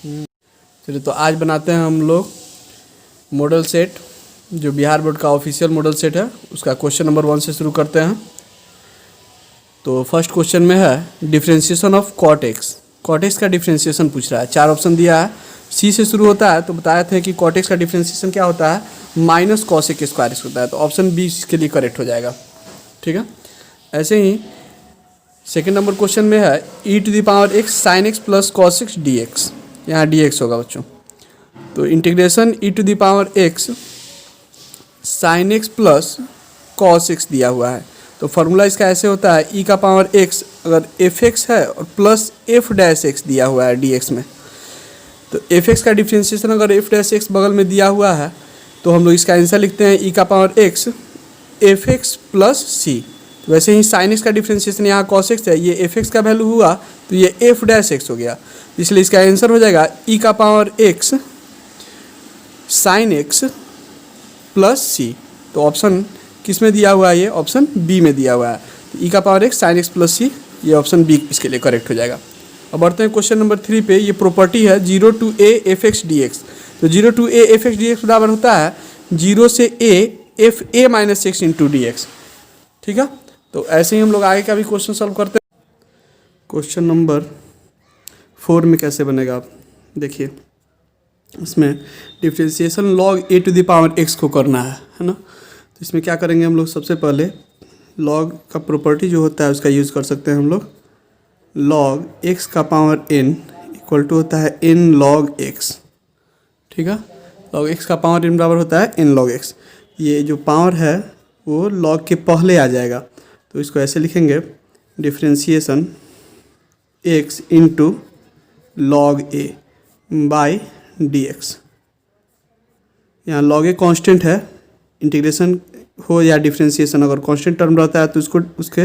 चलिए तो आज बनाते हैं हम लोग मॉडल सेट, जो बिहार बोर्ड का ऑफिशियल मॉडल सेट है, उसका क्वेश्चन नंबर 1 से शुरू करते हैं। तो फर्स्ट क्वेश्चन में है differentiation of cot x. Cot x का डिफरेंशिएशन पूछ रहा है, 4 ऑप्शन दिया है, सी से शुरू होता है। तो बताए थे कि कॉट एक्स का डिफरेंशिएशन क्या होता है, माइनस कॉस ए के स्क्वायर होता है। तो ऑप्शन बी इसके लिए करेक्ट हो जाएगा। ठीक है, ऐसे ही सेकेंड नंबर क्वेश्चन में है e to the power x sine x plus cos x d x. यहाँ डी एक्स होगा बच्चों। तो integration e to the power x sine x plus cos x दिया हुआ है। तो फार्मूला इसका ऐसे होता है, ई का पावर एक्स अगर एफ एक्स है और प्लस एफ डैश एक्स दिया हुआ है डी एक्स में। तो एफ एक्स का डिफ्रेंशिएशन अगर एफ डैश एक्स बगल में दिया हुआ है तो हम लोग इसका आंसर लिखते हैं ई का power x f x plus c. तो वैसे ही साइन एक्स का डिफ्रेंशिएशन यहाँ कॉस एक्स है, ये एफ एक्स का वैल्यू हुआ तो ये एफ डैश एक्स हो गया। इसलिए इसका आंसर हो जाएगा ई का power x sine x plus c. तो ऑप्शन किस में दिया हुआ है, ये ऑप्शन बी में दिया हुआ है। तो ई का power x sine x plus c, ये ऑप्शन बी इसके लिए करेक्ट हो जाएगा। अब बढ़ते हैं क्वेश्चन नंबर 3 पे। ये प्रॉपर्टी है 0 to a F x d x. तो 0 to a F x d x बराबर होता है 0 से a F A minus x into d x. ठीक है, तो ऐसे ही हम लोग आगे का भी क्वेश्चन सॉल्व करते हैं। क्वेश्चन नंबर 4 में कैसे बनेगा आप देखिए। इसमें differentiation log a to the power x को करना है ना। तो इसमें क्या करेंगे हम लोग, सबसे पहले लॉग का प्रॉपर्टी जो होता है उसका यूज़ कर सकते हैं हम लोग। लॉग एक्स का पावर एन इक्वल टू होता है एन लॉग एक्स। ठीक है, लॉग एक्स का पावर एन बराबर होता है एन लॉग एक्स। ये जो पावर है वो लॉग के पहले आ जाएगा। तो इसको ऐसे लिखेंगे, differentiation x into log A by d x. यहाँ लॉग ए कॉन्स्टेंट है, इंटीग्रेशन हो या डिफ्रेंशिएशन अगर कांस्टेंट टर्म रहता है तो उसको उसके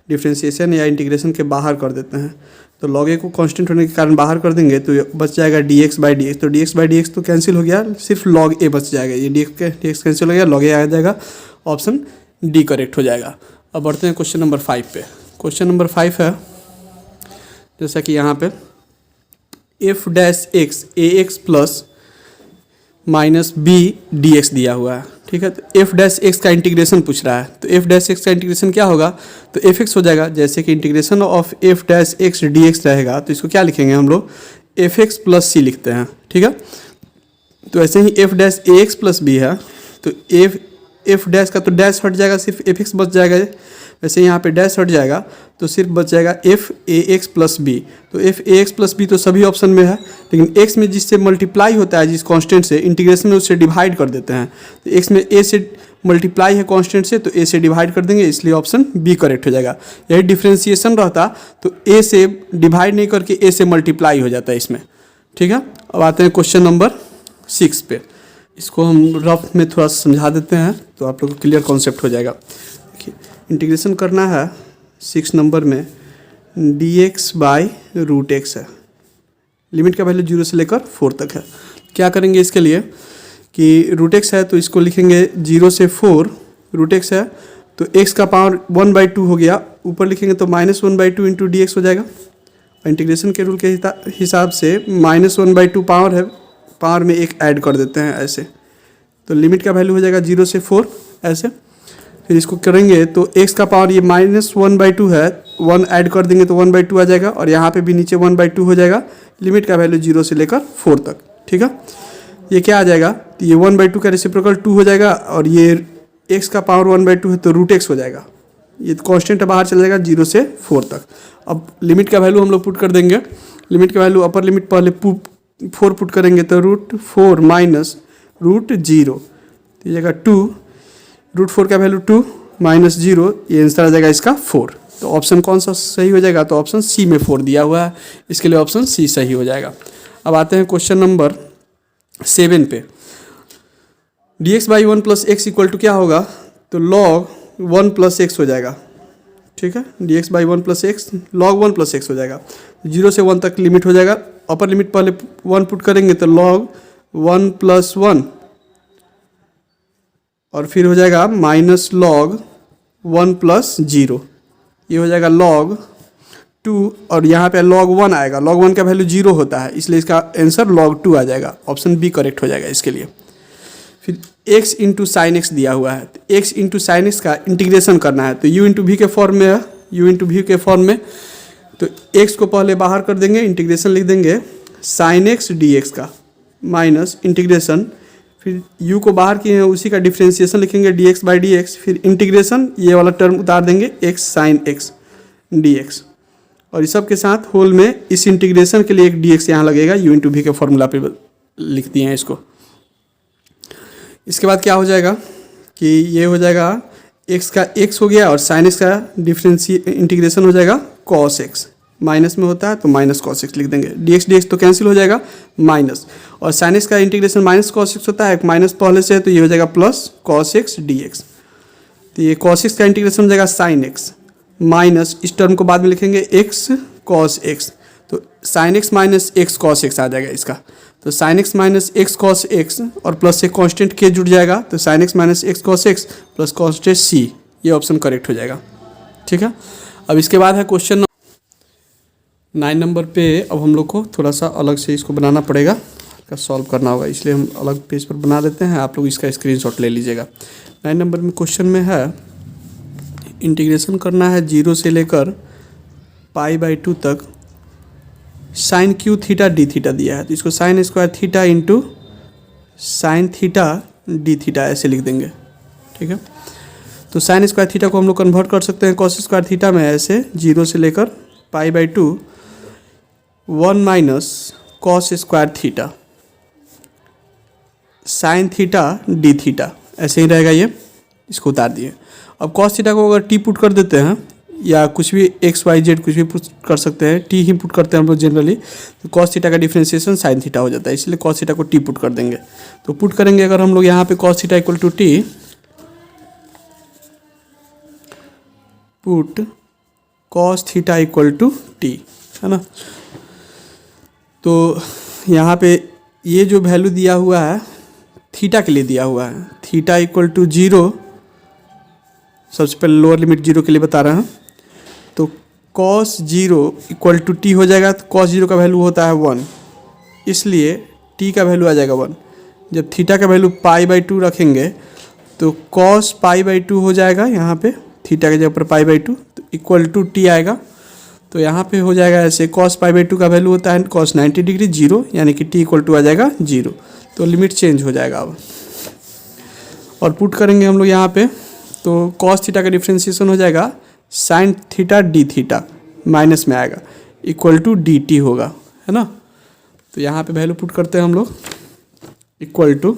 डिफ्रेंशिएशन या इंटीग्रेशन के बाहर कर देते हैं। तो लॉग ए को कांस्टेंट होने के कारण बाहर कर देंगे तो बच जाएगा d x by d x. तो d x by d x तो कैंसिल हो गया, सिर्फ लॉग ए बच जाएगा। ये डी एक्स कैंसिल हो गया, लॉग ए आ जाएगा, ऑप्शन डी करेक्ट हो जाएगा। अब बढ़ते हैं क्वेश्चन नंबर 5 पे। क्वेश्चन नंबर 5 है जैसा कि यहाँ पे f dash x a x plus minus b d x दिया हुआ है। ठीक है, तो एफ डैश एक्स का इंटीग्रेशन पूछ रहा है। तो एफ डैश एक्स का इंटीग्रेशन क्या होगा, तो एफ एक्स हो जाएगा। जैसे कि integration of f dash x d x रहेगा तो इसको क्या लिखेंगे हम लोग, एफ एक्स प्लस सी लिखते हैं। ठीक है, तो ऐसे ही एफ डैश ए एक्स प्लस बी है तो एफ डैश का तो डैश हट जाएगा, सिर्फ एफ एक्स बच जाएगा। वैसे यहाँ पे डैश हट जाएगा तो सिर्फ बच जाएगा f a x plus b. तो f a x plus b तो सभी ऑप्शन में है, लेकिन एक्स में जिससे मल्टीप्लाई होता है जिस कांस्टेंट से, इंटीग्रेशन में उससे डिवाइड कर देते हैं। तो एक्स में ए से मल्टीप्लाई है कांस्टेंट से तो ए से डिवाइड कर देंगे, इसलिए ऑप्शन बी करेक्ट हो जाएगा। यही डिफ्रेंशिएशन रहता तो ए से डिवाइड नहीं करके ए से मल्टीप्लाई हो जाता है इसमें। ठीक है, अब आते हैं क्वेश्चन नंबर 6 पे। इसको हम रफ में थोड़ा समझा देते हैं तो आप लोग को क्लियर कॉन्सेप्ट हो जाएगा। देखिए, इंटीग्रेशन करना है 6 नंबर में d x by root x है। लिमिट का वैल्यू 0 से लेकर 4 तक है। क्या करेंगे इसके लिए कि रूट एक्स है तो इसको लिखेंगे 0 से 4, रूट एक्स है तो एक्स का पावर 1/2 हो गया, ऊपर लिखेंगे तो -1/2 इंटू डी एक्स हो जाएगा। और इंटीग्रेशन के रूल के हिसाब से -1/2 पावर है, पावर में एक ऐड कर देते हैं ऐसे। तो लिमिट का वैल्यू हो जाएगा 0 से 4 ऐसे। फिर इसको करेंगे तो x का पावर ये -1/2 है, 1 ऐड कर देंगे तो 1/2 आ जाएगा और यहाँ पे भी नीचे 1/2 हो जाएगा। लिमिट का वैल्यू 0 से लेकर 4 तक। ठीक है, ये क्या आ जाएगा, तो ये 1/2 का रेसिप्रोकल 2 हो जाएगा और ये x का पावर 1/2 है तो रूट एक्स हो जाएगा। ये कॉन्स्टेंट बाहर चल जाएगा 0 से 4 तक। अब लिमिट का वैल्यू हम लोग पुट कर देंगे। लिमिट का वैल्यू अपर लिमिट पहले 4 पुट करेंगे तो √4 माइनस √0 तो ये जगह 2, √4 का वैल्यू 2 माइनस 0, ये आंसर आ जाएगा इसका 4। तो ऑप्शन कौन सा सही हो जाएगा, तो ऑप्शन सी में 4 दिया हुआ है, इसके लिए ऑप्शन सी सही हो जाएगा। अब आते हैं क्वेश्चन नंबर 7 पे। D x by 1 plus x equal to क्या होगा, तो लॉग 1 प्लस एक्स हो जाएगा। ठीक है, D x by 1 plus x log 1 plus x हो जाएगा। 0 से 1 तक लिमिट हो जाएगा, अपर लिमिट पहले 1 पुट करेंगे तो लॉग 1 प्लस 1 और फिर हो जाएगा माइनस लॉग 1 प्लस 0, ये हो जाएगा लॉग 2 और यहाँ पे log 1 आएगा। log 1 का वैल्यू 0 होता है, इसलिए इसका आंसर log 2 आ जाएगा। ऑप्शन बी करेक्ट हो जाएगा इसके लिए। फिर x इंटू साइन एक्स दिया हुआ है, तो x इंटू साइन एक्स का इंटीग्रेशन करना है, तो u इंटू वी के फॉर्म में है, u इंटू वी के फॉर्म में। तो x को पहले बाहर कर देंगे, इंटीग्रेशन लिख देंगे साइन एक्स डी एक्स का, माइनस इंटीग्रेशन, फिर u को बाहर किए हैं उसी का डिफ्रेंसिएशन लिखेंगे dx बाई डी एक्स, फिर इंटीग्रेशन ये वाला टर्म उतार देंगे x sine x d x, और इस सब के साथ होल में इस इंटीग्रेशन के लिए एक dx यहाँ लगेगा, u इंटू वी के फॉर्मूला पे लिख दिए हैं इसको। इसके बाद क्या हो जाएगा कि ये हो जाएगा x का x हो गया और साइन एक्स का इंटीग्रेशन हो जाएगा cos x, माइनस में होता है तो माइनस cos x लिख देंगे, dx तो कैंसिल हो जाएगा माइनस, और साइन एक्स का इंटीग्रेशन माइनस cos x होता है, माइनस पहले से है तो ये हो जाएगा प्लस cos x dx। तो ये cos x का इंटीग्रेशन हो जाएगा साइन एक्स माइनस, इस टर्म को बाद में लिखेंगे x cos x, तो sine x minus x cos x आ जाएगा इसका। तो sine x minus x cos x और प्लस से कांस्टेंट के जुड़ जाएगा, तो sine x minus x cos x plus constant c, ये ऑप्शन करेक्ट हो जाएगा। ठीक है, अब इसके बाद है क्वेश्चन 9 नंबर पे। अब हम लोग को थोड़ा सा अलग से इसको बनाना पड़ेगा, का सॉल्व करना होगा, इसलिए हम अलग पेज पर बना लेते हैं, आप लोग इसका स्क्रीनशॉट ले लीजिएगा। 9 नंबर में क्वेश्चन में है इंटीग्रेशन करना है 0 से लेकर π/2 तक sine cube theta d theta दिया है, तो इसको sine square theta into sine theta d theta ऐसे लिख देंगे। ठीक है, तो साइन स्क्वायर थीटा को हम लोग कन्वर्ट कर सकते हैं कॉस स्क्वायर थीटा में, ऐसे 0 से लेकर π/2 1 minus cos square theta sine theta d theta, ऐसे ही रहेगा ये, इसको उतार दिए। अब कॉस थीटा को अगर टी पुट कर देते हैं या कुछ भी एक्स वाई जेड कुछ भी पुट कर सकते हैं, टी ही पुट करते हैं हम लोग जनरली, तो कॉस थीटा का डिफ्रेंसिएशन साइन थीटा हो जाता है, इसलिए कॉस थीटा को टी पुट कर देंगे। तो पुट करेंगे अगर हम लोग यहाँ पे cos theta equal to t, put cos theta equal to t, है ना। तो यहाँ पे ये जो वैल्यू दिया हुआ है थीटा के लिए दिया हुआ है, थीटा इक्वल टू 0, सबसे पहले लोअर लिमिट 0 के लिए बता रहे हैं, तो cos 0 इक्वल टू टी हो जाएगा, तो cos 0 का वैल्यू होता है 1, इसलिए t का वैल्यू आ जाएगा 1। जब थीटा का वैल्यू π/2 रखेंगे तो cos π/2 हो जाएगा, यहाँ पे थीटा के जगह पर π/2, तो इक्वल टू टी आएगा। तो यहाँ पे हो जाएगा ऐसे, cos π/2 का वैल्यू होता है cos 90 डिग्री 0, यानी कि t इक्वल टू आ जाएगा 0, तो लिमिट चेंज हो जाएगा अब। और पुट करेंगे हम लोग यहाँ पे, तो cos थीटा का डिफ्रेंसिएशन हो जाएगा sign theta d theta, minus में आएगा, इक्वल टू डी टी होगा, है ना। तो यहाँ पे वैल्यू पुट करते हैं हम लोग, इक्वल टू,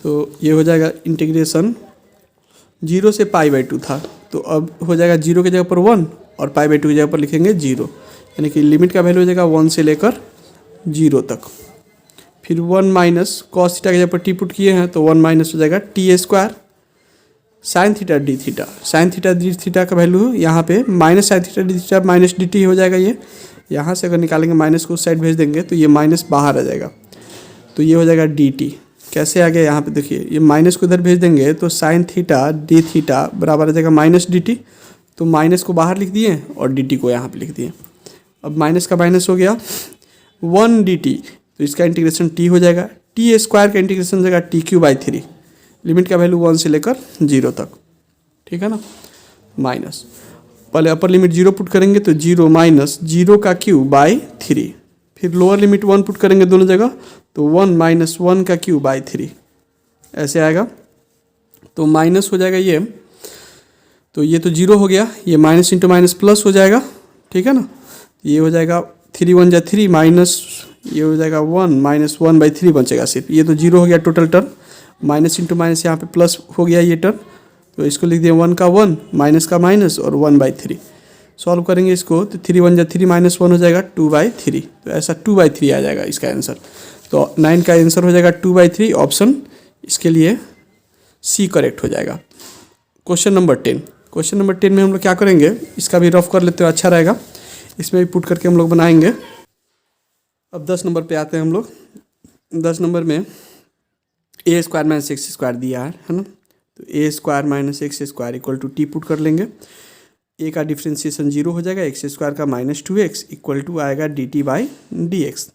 तो ये हो जाएगा इंटीग्रेशन 0 से π/2 था, तो अब हो जाएगा 0 की जगह पर 1 और π/2 की जगह पर लिखेंगे 0, यानी कि लिमिट का वैल्यू हो जाएगा 1 से लेकर 0 तक। फिर 1 माइनस कॉस थीटा के जगह पर टी पुट किए हैं, तो 1 माइनस हो जाएगा T square sine theta d theta, sign theta d theta का वैल्यू यहाँ पे minus sign theta d theta minus D T हो जाएगा। ये यहाँ से अगर निकालेंगे माइनस को उस साइड भेज देंगे तो ये माइनस बाहर आ जाएगा, तो ये हो जाएगा डी टी। कैसे आ गया यहाँ पे देखिए, ये माइनस को इधर भेज देंगे तो साइन थीटा डी थीटा बराबर आ जाएगा माइनस डी टी, तो माइनस को बाहर लिख दिए और डी टी को यहाँ पे लिख दिए। अब माइनस का माइनस हो गया 1 डी टी, तो इसका इंटीग्रेशन टी हो जाएगा, टी स्क्वायर का इंटीग्रेशन हो जाएगा टी क्यू बाई 3, लिमिट का वैल्यू 1 से लेकर 0 तक, ठीक है ना। माइनस पहले अपर लिमिट 0 पुट करेंगे तो 0 माइनस 0 का क्यू बाई 3, फिर लोअर लिमिट 1 पुट करेंगे दोनों जगह, तो 1 माइनस 1 का क्यू बाई 3 ऐसे आएगा। तो माइनस हो जाएगा ये, तो ये तो 0 हो गया, ये माइनस इंटू माइनस प्लस हो जाएगा, ठीक है ना। ये हो जाएगा 3 1 जा 3 माइनस, ये हो जाएगा 1 माइनस 1 बाई 3 बचेगा सिर्फ, ये तो 0 हो गया total term, minus into minus यहाँ पे प्लस हो गया ये टर्म, तो इसको लिख दिए 1 का 1 माइनस का माइनस और 1 बाई 3। सॉल्व करेंगे इसको तो 3 1 जा 3 माइनस 1 हो जाएगा 2 बाई 3, तो ऐसा 2 बाई 3 आ जाएगा इसका आंसर। तो 9 का आंसर हो जाएगा 2 बाई 3, ऑप्शन इसके लिए सी करेक्ट हो जाएगा। क्वेश्चन नंबर 10, क्वेश्चन नंबर 10 में हम लोग क्या करेंगे, इसका भी रफ कर लेते हो अच्छा रहेगा, इसमें भी पुट करके हम लोग बनाएंगे। अब 10 नंबर पे आते हैं हम लोग। 10 नंबर में a square minus x square दिया है ना, तो a square minus x square equal to t put कर लेंगे। ए का डिफ्रेंशिएशन 0 हो जाएगा, एक्स स्क्वायर का -2x इक्वल टू आएगा dt/dx।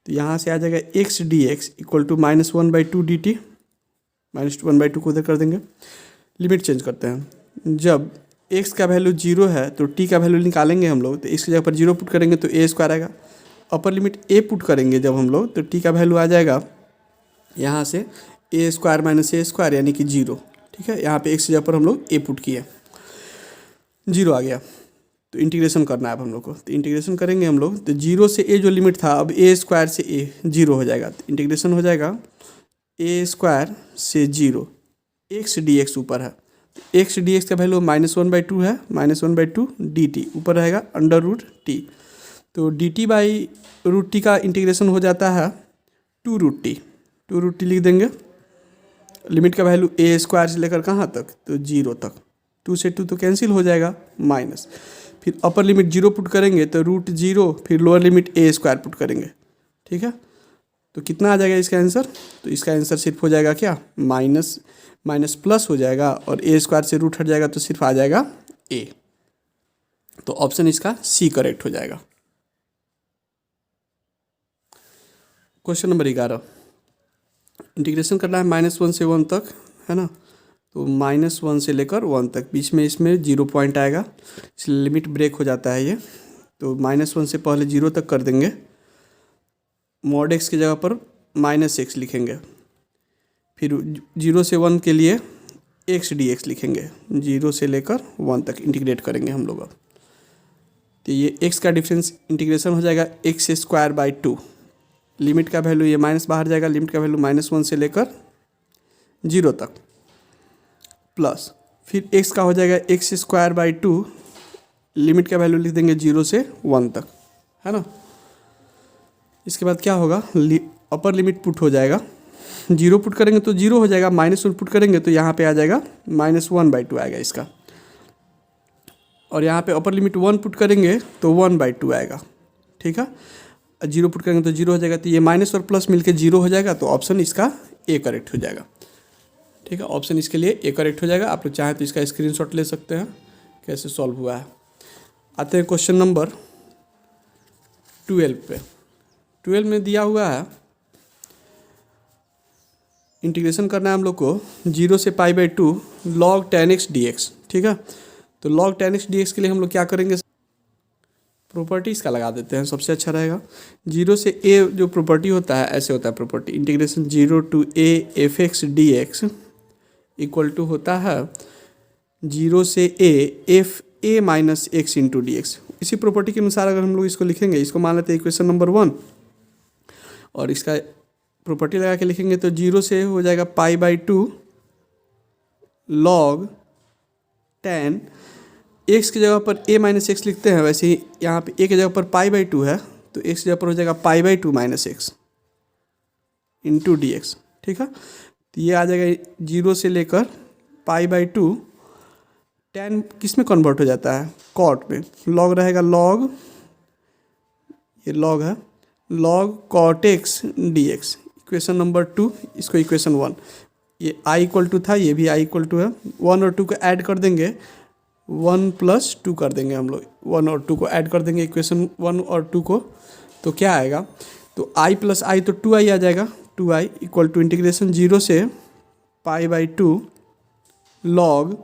तो यहाँ से आ जाएगा x d x equal to -1/2 dt, -1/2 को उधर कर देंगे। लिमिट चेंज करते हैं, जब x का वैल्यू 0 है तो t का वैल्यू निकालेंगे हम लोग, तो इसकी जगह पर 0 पुट करेंगे तो a स्क्वायर आएगा। अपर लिमिट a पुट करेंगे जब हम लोग, तो t का वैल्यू आ जाएगा यहाँ से a square minus a square यानी कि 0। ठीक है, यहाँ पे x की जगह पर हम लोग a पुट किए, 0 आ गया। तो इंटीग्रेशन करना है अब हम लोग को, तो इंटीग्रेशन करेंगे हम लोग, तो 0 से a जो लिमिट था अब a स्क्वायर से a 0 हो जाएगा। तो इंटीग्रेशन हो जाएगा a स्क्वायर से 0 एक्स डी एक्स ऊपर है, तो एक्स डी एक्स का वैल्यू -1/2 है, -1/2 dt ऊपर रहेगा √t। तो dt/√t का इंटीग्रेशन हो जाता है 2√t, 2√t लिख देंगे। लिमिट का वैल्यू a स्क्वायर से लेकर कहाँ तक, तो 0 तक, 2 से 2 तो कैंसिल हो जाएगा माइनस, फिर अपर लिमिट 0 पुट करेंगे तो √0, फिर lower limit a square put करेंगे। ठीक है, तो कितना आ जाएगा इसका आंसर, तो इसका आंसर सिर्फ हो जाएगा क्या, माइनस माइनस प्लस हो जाएगा और a स्क्वायर से रूट हट जाएगा तो सिर्फ आ जाएगा a। तो ऑप्शन इसका सी करेक्ट हो जाएगा। क्वेश्चन नंबर 11, इंटीग्रेशन करना है -1 से 1 तक, है ना। तो -1 से लेकर 1 तक, बीच में इसमें 0 पॉइंट आएगा, इसलिए लिमिट ब्रेक हो जाता है ये। तो -1 से पहले 0 तक कर देंगे, मॉड x की जगह पर -x लिखेंगे, फिर 0 से 1 के लिए एक्स डी एक्स लिखेंगे, 0 से लेकर 1 तक इंटीग्रेट करेंगे हम लोग अब। तो ये x का डिफरेंस इंटीग्रेशन हो जाएगा x²/2, लिमिट का वैल्यू ये माइनस बाहर जाएगा, लिमिट का वैल्यू -1 से लेकर 0 तक, प्लस फिर x का हो जाएगा x²/2, लिमिट का वैल्यू लिख देंगे 0 से 1 तक, है ना। इसके बाद क्या होगा, अपर लिमिट पुट हो जाएगा, 0 पुट करेंगे तो 0 हो जाएगा, -1 पुट करेंगे तो यहाँ पे आ जाएगा -1/2 आएगा इसका, और यहाँ पे अपर लिमिट 1 पुट करेंगे तो 1/2 आएगा। ठीक है, 0 पुट करेंगे तो 0 हो जाएगा, तो ये माइनस और प्लस मिलके 0 हो जाएगा, तो ऑप्शन इसका ए करेक्ट हो जाएगा। ठीक है, ऑप्शन इसके लिए ए करेक्ट हो जाएगा। आप लोग चाहें तो इसका स्क्रीनशॉट ले सकते हैं कैसे सॉल्व हुआ है। आते हैं क्वेश्चन नंबर 12 पे। 12 में दिया हुआ है इंटीग्रेशन करना है हम लोग को 0 से π/2 log 10x dx। ठीक है, तो log 10x dx के लिए हम लोग क्या करेंगे, प्रॉपर्टीज़ का लगा देते हैं, सबसे अच्छा रहेगा। 0 से a जो प्रॉपर्टी होता है ऐसे होता है property, integration 0 to a fx dx equal to होता है 0 से a f a minus x into d x. इसी प्रॉपर्टी के अनुसार अगर हम लोग इसको लिखेंगे, इसको मान लेते हैं इक्वेशन नंबर 1, और इसका प्रॉपर्टी लगा के लिखेंगे तो 0 से हो जाएगा π/2 log 10 x की जगह पर a माइनस एक्स लिखते हैं, वैसे ही यहाँ पे a की जगह पर π/2 है तो x की जगह पर हो जाएगा π/2 minus x into d x. ठीक है, तो ये आ जाएगा 0 से लेकर π/2, 10 किस में कन्वर्ट हो जाता है, कॉट में, log रहेगा log, ये log है log cot x dx, equation number 2, इसको इक्वेशन 1, ये i इक्वल टू था, ये भी i इक्वल टू है, 1 और 2 को ऐड कर देंगे, 1 + 2 कर देंगे हम लोग, 1 और 2 को ऐड कर देंगे इक्वेशन 1 और 2 को, तो क्या आएगा, तो i + i तो 2i आ जाएगा, 2i इक्वल टू इंटीग्रेशन 0 से π/2 log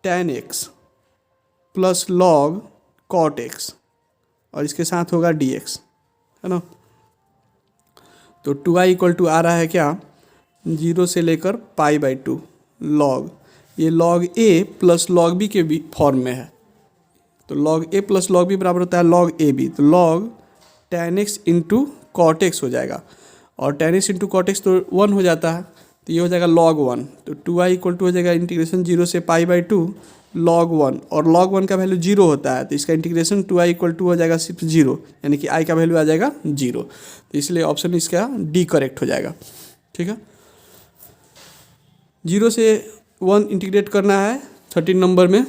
10x plus log cot x, और इसके साथ होगा dx, है ना। तो 2i इक्वल टू आ रहा है क्या, 0 से लेकर π/2 log, ये log a plus log b के भी फॉर्म में है, तो log a plus log b बराबर होता है log ab, तो log 10x into cot x हो जाएगा, और 10x इंटू cot x तो 1 हो जाता है, तो ये हो जाएगा log 1, तो 2i इक्वल टू हो जाएगा इंटीग्रेशन 0 से π/2 log 1, और log 1 का वैल्यू 0 होता है, तो इसका इंटीग्रेशन 2i इक्वल टू हो जाएगा सिर्फ 0, यानी कि i का वैल्यू आ जाएगा 0, तो इसलिए ऑप्शन इसका डी करेक्ट हो जाएगा। ठीक है, 0 से 1 इंटीग्रेट करना है 13 नंबर में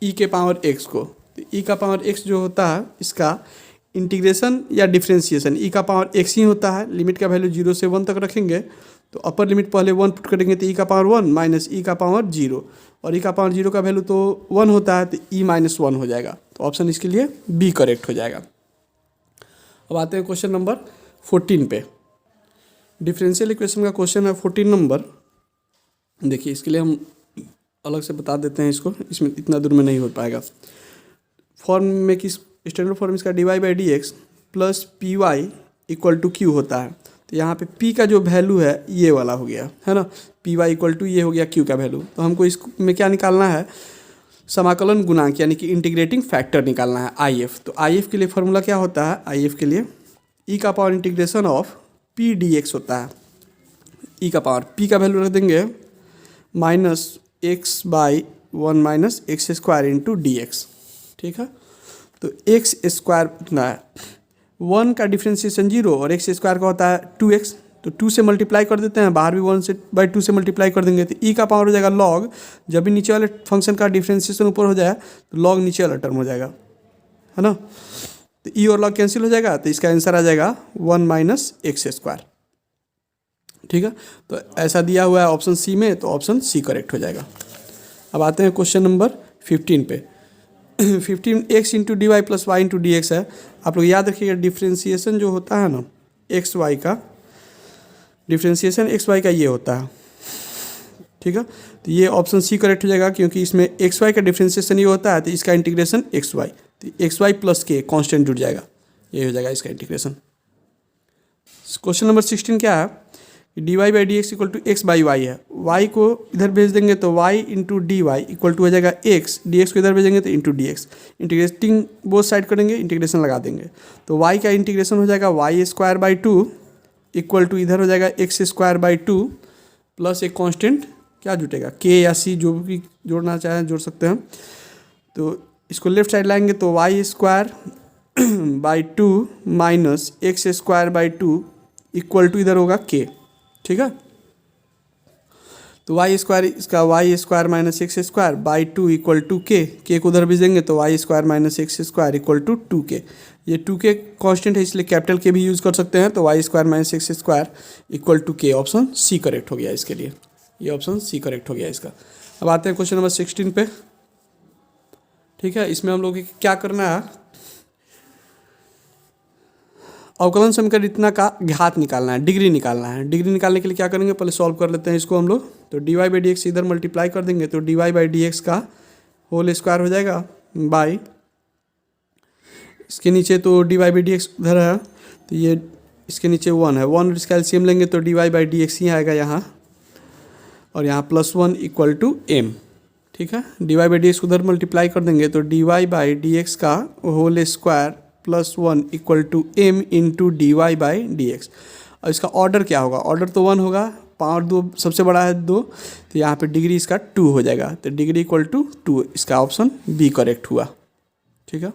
e के पावर x को, तो e का पावर x जो होता है इसका इंटीग्रेशन या डिफ्रेंशिएशन e का पावर x ही होता है, लिमिट का वैल्यू 0 से 1 तक रखेंगे तो अपर लिमिट पहले 1 पुट करेंगे तो ई का पावर 1 माइनस ई का पावर 0, और ई का पावर 0 का वैल्यू तो 1 होता है, तो ई माइनस 1 हो जाएगा। तो ऑप्शन इसके लिए बी करेक्ट हो जाएगा। अब आते हैं क्वेश्चन नंबर 14 पे। डिफरेंशियल इक्वेशन का क्वेश्चन है 14 नंबर। देखिए इसके लिए हम अलग से बता देते हैं इसको, इसमें इतना दूर में नहीं हो पाएगा। फॉर्म में किस स्टैंडर्ड फॉर्म इसका d y by d x plus p y equal to q होता है। तो यहाँ पे p का जो वैल्यू है ये वाला हो गया है ना, पी वाई इक्वल टू ये हो गया q का वैल्यू। तो हमको इसमें क्या निकालना है, समाकलन गुणांक यानी कि इंटीग्रेटिंग फैक्टर निकालना है IF। तो IF के लिए फॉर्मूला क्या होता है, IF के लिए e का power integration of p dx होता है। e का पावर p का वैल्यू रख देंगे minus x by 1 minus x square into d x. ठीक है, तो एक्स स्क्वायर कितना है, 1 का डिफ्रेंशिएशन 0 और एक्स स्क्वायर का होता है 2x, तो 2 से मल्टीप्लाई कर देते हैं, बाहर भी 1 से बाई 2 से मल्टीप्लाई कर देंगे। तो e का पावर हो जाएगा log, जब भी नीचे वाले फंक्शन का डिफ्रेंशिएशन ऊपर हो जाए तो log नीचे वाला टर्म हो जाएगा, है ना। तो e और log कैंसिल हो जाएगा, तो इसका आंसर आ जाएगा 1 माइनस एक्स स्क्वायर। ठीक है, तो ऐसा दिया हुआ है ऑप्शन सी में, तो ऑप्शन सी करेक्ट हो जाएगा। अब आते हैं क्वेश्चन नंबर 15 पे। 15 x into d y plus y into d x है। आप लोग याद रखिएगा डिफ्रेंशिएशन जो होता है ना एक्स वाई का, डिफ्रेंशिएशन एक्स वाई का ये होता है। ठीक है, तो ये ऑप्शन सी करेक्ट हो जाएगा, क्योंकि इसमें एक्स वाई का डिफ्रेंशिएशन ये होता है, तो इसका इंटीग्रेशन एक्स वाई, तो एक्स वाई प्लस के कॉन्स्टेंट जुड़ जाएगा, ये हो जाएगा इसका इंटीग्रेशन। क्वेश्चन नंबर 16 क्या है, d y by d x equal to x by y है। वाई को इधर भेज देंगे तो y into d y equal to हो जाएगा एक्स, डी एक्स को इधर भेजेंगे तो into d x. Integrating both side करेंगे, इंटीग्रेशन लगा देंगे, तो वाई का इंटीग्रेशन हो जाएगा y square by 2 equal to इधर हो जाएगा एक्स स्क्वायर बाई 2 प्लस एक कॉन्स्टेंट क्या जुटेगा के या सी, जो भी जोड़ना चाहें जोड़ सकते हैं। तो इसको लेफ्ट साइड लाएंगे तो y square by 2 minus x square by 2 equal to इधर होगा के। ठीक है, तो वाई स्क्वायर, इसका y square minus x square by 2 equal to k को उधर भेज देंगे तो y square minus x square equal to 2k। ये 2k कॉन्स्टेंट है इसलिए कैपिटल के भी यूज़ कर सकते हैं, तो y square minus x square equal to k. Option C correct हो गया इसके लिए, ये ऑप्शन सी करेक्ट हो गया इसका। अब आते हैं क्वेश्चन नंबर 16 पे। ठीक है, इसमें हम लोग को क्या करना है, अवकलन समीकरण इतना का घात निकालना है, डिग्री निकालना है। डिग्री निकालने के लिए क्या करेंगे, पहले सॉल्व कर लेते हैं इसको हम लोग। तो d y by d x इधर मल्टीप्लाई कर देंगे तो d y by d x का होल स्क्वायर हो जाएगा बाई, इसके नीचे तो d y by d x उधर है, तो ये इसके नीचे 1 है, 1 इसका एलसीएम लेंगे तो d y by d x ही आएगा यहाँ, और यहाँ +1 इक्वल टू एम। ठीक है, d y by d x उधर मल्टीप्लाई कर देंगे तो d y by d x का whole square +1 equal to m into d y by d x. और इसका ऑर्डर क्या होगा, ऑर्डर तो 1 होगा, पावर 2 सबसे बड़ा है 2, तो यहाँ पे डिग्री इसका 2 हो जाएगा, तो डिग्री इक्वल टू 2, इसका ऑप्शन बी करेक्ट हुआ। ठीक है,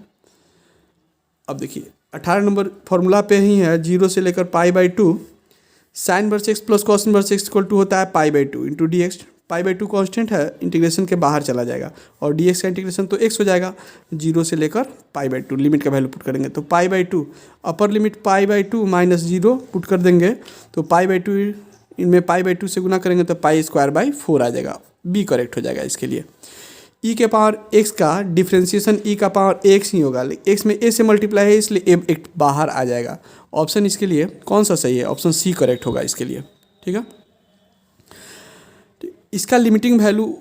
अब देखिए 18 नंबर फॉर्मूला पे ही है, 0 से लेकर pi by 2 sine inverse x plus cos inverse x equal to होता है pi by 2 into d x. Pi by 2 constant है, इंटीग्रेशन के बाहर चला जाएगा, और डी एक्स का इंटीग्रेशन तो एक्स हो जाएगा, 0 से लेकर पाई बाई 2 लिमिट का वैल्यू पुट करेंगे तो pi by 2 upper limit pi by 2 minus 0 put कर देंगे तो पाई बाई 2 इनमें पाई बाई 2 से गुना करेंगे तो पाई स्क्वायर बाई 4 आ जाएगा, बी करेक्ट हो जाएगा इसके लिए। ई के पावर एक्स का डिफ्रेंशिएशन ई का पावर एक्स ही होगा, एक्स में ए से मल्टीप्लाई है इसलिए ए एक बाहर आ जाएगा। ऑप्शन इसके लिए कौन सा सही है, ऑप्शन सी करेक्ट होगा इसके लिए। ठीक है, इसका लिमिटिंग वैल्यू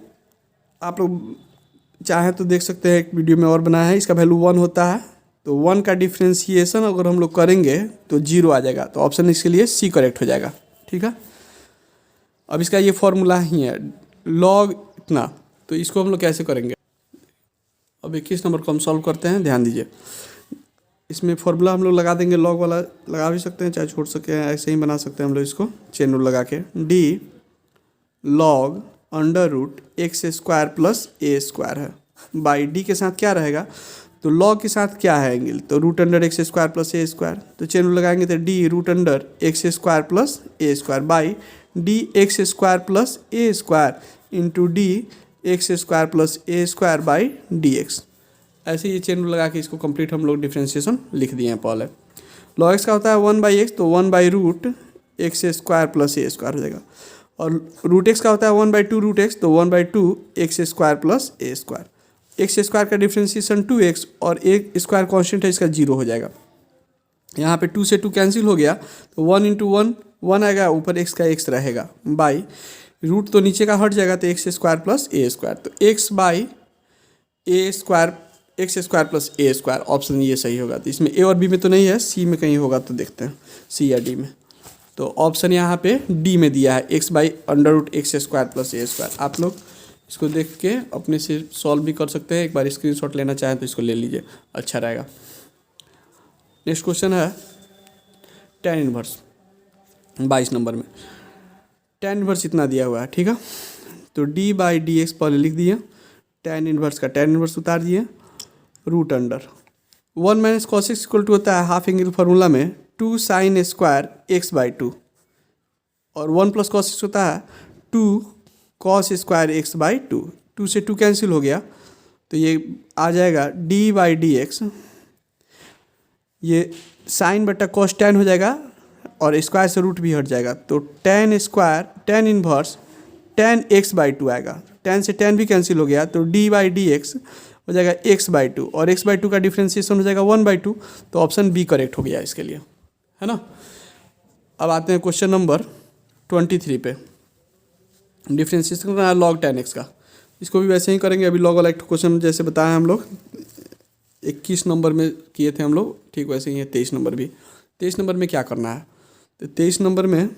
आप लोग चाहें तो देख सकते हैं, एक वीडियो में और बनाया है, इसका वैल्यू 1 होता है, तो 1 का डिफ्रेंशिएशन अगर हम लोग करेंगे तो 0 आ जाएगा, तो ऑप्शन इसके लिए सी करेक्ट हो जाएगा। ठीक है, अब इसका ये फॉर्मूला ही है लॉग इतना, तो इसको हम लोग कैसे करेंगे, अब 21 नंबर को हम सॉल्व करते हैं, ध्यान दीजिए। इसमें फॉर्मूला हम लोग लगा देंगे, लॉग वाला लगा भी सकते हैं चाहे छोड़ सकते हैं, ऐसे ही बना सकते हैं हम लोग इसको चेन रूल लगा के, d log under root x square plus a square है, बाई डी के साथ क्या रहेगा, तो लॉग के साथ क्या है एंगल, तो root under x square plus a square, तो चेन रूल लगाएंगे तो d root under x square plus a square by d x square plus a square into d x square plus a square by d x. ऐसे ये chain rule लगा के इसको complete हम लोग डिफ्रेंशिएशन लिख दिए हैं पहले। लॉग एक्स का होता है 1 बाई एक्स, तो 1 by root x square plus a square हो जाएगा। और रूट एक्स का होता है 1/2 रूट एक्स, तो 1/2 x square plus a square. X square का डिफ्रेंशिएशन 2x और एक स्क्वायर कॉन्स्टेंट है इसका 0 हो जाएगा। यहाँ पे 2 से 2 कैंसिल हो गया, तो 1 इंटू 1 1 आएगा, ऊपर x का x रहेगा, बाई रूट तो नीचे का हट जाएगा, तो x square plus a square, तो x by A square, x square plus a square, option ये सही होगा। तो इसमें ए और बी में तो नहीं है, सी में कहीं होगा, तो देखते हैं सी या डी में। तो ऑप्शन यहाँ पे डी में दिया है, x by under root x square plus a square. आप लोग इसको देख के अपने से सॉल्व भी कर सकते हैं, एक बार स्क्रीनशॉट लेना चाहें तो इसको ले लीजिए, अच्छा रहेगा। नेक्स्ट क्वेश्चन है tan इनवर्स 22 नंबर में। tan इनवर्स इतना दिया हुआ है, ठीक है, तो d बाई डी एक्स पहले लिख दिए, tan इनवर्स का tan इनवर्स उतार दिए, root under 1 minus cos x equal to होता है हाफ एंगल फार्मूला में 2 साइन स्क्वायर एक्स बाई 2, और 1 प्लस कॉस एक्स होता है 2 कॉस स्क्वायर एक्स बाई 2, 2 से 2 कैंसिल हो गया, तो ये आ जाएगा d बाई डी एक्स, ये साइन बटा कॉस tan हो जाएगा और स्क्वायर से रूट भी हट जाएगा, तो tan square tan inverse tan x by 2 आएगा, tan से tan भी कैंसिल हो गया, तो d बाई डी एक्स हो जाएगा x बाई 2, और x बाई 2 का डिफ्रेंशिएशन हो जाएगा 1/2, तो ऑप्शन बी करेक्ट हो गया इसके लिए, है ना। अब आते हैं क्वेश्चन नंबर 23 पे। डिफ्रेंशिएशन करना है log tan x का, इसको भी वैसे ही करेंगे, अभी log वाला एक क्वेश्चन जैसे बताया हम लोग 21 नंबर में किए थे हम लोग, ठीक वैसे ही है 23 नंबर भी। 23 नंबर में क्या करना है, तो 23 नंबर में